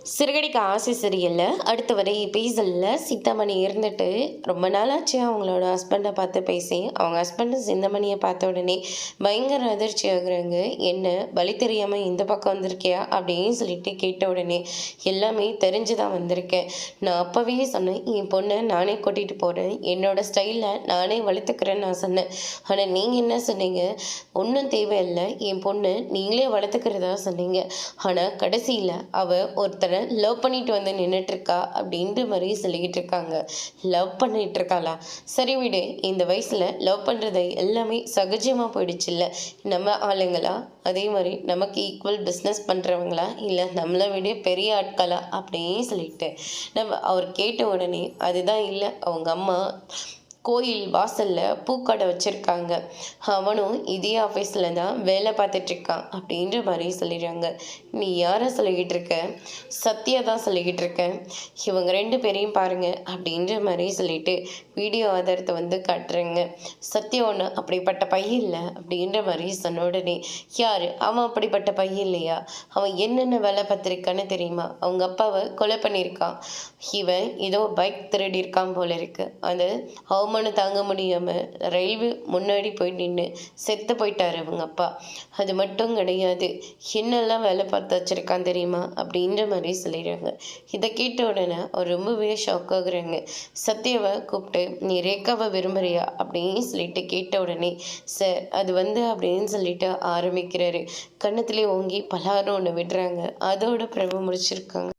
சிறுகடிக்க ஆசை சரியில்ல. அடுத்து வரை எபிசோட்ல சிந்தாமணி இருந்துட்டு ரொம்ப நாளாச்சு அவங்களோட ஹஸ்பண்டை பார்த்து பேசி. அவங்க ஹஸ்பண்டு சிந்தாமணியை பார்த்த உடனே பயங்கர அதிர்ச்சி ஆகுறாங்க. என்ன வழி தெரியாமல் இந்த பக்கம் வந்திருக்கியா அப்படின்னு சொல்லிட்டு கேட்ட உடனே எல்லாமே தெரிஞ்சு தான் வந்திருக்கேன். நான் அப்போவே சொன்னேன், என் பொண்ணை நானே கூட்டிகிட்டு போகிறேன், என்னோட ஸ்டைலில் நானே வளர்த்துக்கிறேன்னு நான் சொன்னேன். ஆனால் நீங்கள் என்ன சொன்னீங்க, ஒன்றும் தேவையில்லை, என் பொண்ணு நீங்களே வளர்த்துக்கிறதா சொன்னீங்க. ஆனால் கடைசியில் அவள் ஒருத்தரை லவ் பண்ணிட்டு வந்து நின்றுட்டுருக்கா அப்படின்ற மாதிரி சொல்லிக்கிட்டு இருக்காங்க. லவ் பண்ணிட்டு இருக்காளா? சரி விடு, இந்த வயசில் லவ் பண்ணுறது எல்லாமே சகஜமாக போயிடுச்சு. இல்லை நம்ம ஆளுங்களா, அதே மாதிரி நமக்கு ஈக்குவல் பிஸ்னஸ் பண்ணுறவங்களா, இல்லை நம்மளை விட பெரிய ஆட்களா அப்படின்னு சொல்லிட்டு அவர் கேட்ட உடனே அதுதான் இல்லை, அவங்க அம்மா கோயில் வாசலில் பூக்கடை வச்சுருக்காங்க, அவனும் இதே ஆஃபீஸில் தான் வேலை பார்த்துட்ருக்கான் அப்படின்ற மாதிரி சொல்லிடுறாங்க. நீ யாரை சொல்லிக்கிட்டு இருக்க? சத்யா தான் சொல்லிக்கிட்டு இருக்கேன், இவங்க ரெண்டு பேரையும் பாருங்கள் அப்படின்ற மாதிரி சொல்லிட்டு வீடியோ ஆதாரத்தை வந்து காட்டுறேங்க. சத்யா ஒன்று அப்படிப்பட்ட பையன் இல்லை அப்படின்ற மாதிரி சொன்ன உடனே, யார் அவன் அப்படிப்பட்ட பையன் இல்லையா? அவன் என்னென்ன வேலை பார்த்துருக்கான்னு தெரியுமா? அவங்க அப்பாவை கொலை பண்ணியிருக்கான், இவன் ஏதோ பைக் திருடி இருக்கான் போல இருக்கு. அது அவமானம் தாங்க முடியாமல் ரயில்வே முன்னாடி போய் நின்று செத்து போயிட்டார் அவங்க அப்பா. அது மட்டும் கிடையாது, என்னெல்லாம் வேலை பார்த்து வச்சுருக்கான் தெரியுமா அப்படின்ற மாதிரி சொல்லிடுறாங்க. இதை கேட்ட உடனே அவர் ரொம்பவே ஷாக் ஆகுறாங்க. சத்யாவை கூப்பிட்டு, நீ ரேகாவை விரும்புறியா அப்படின்னு சொல்லிட்டு கேட்ட உடனே, சார் அது வந்து அப்படின்னு சொல்லிட்டு ஆரம்பிக்கிறாரு. கன்னத்துலேயே ஓங்கி பலாரம் ஒன்று விடுறாங்க. அதோட பிரபு முடிச்சிருக்காங்க.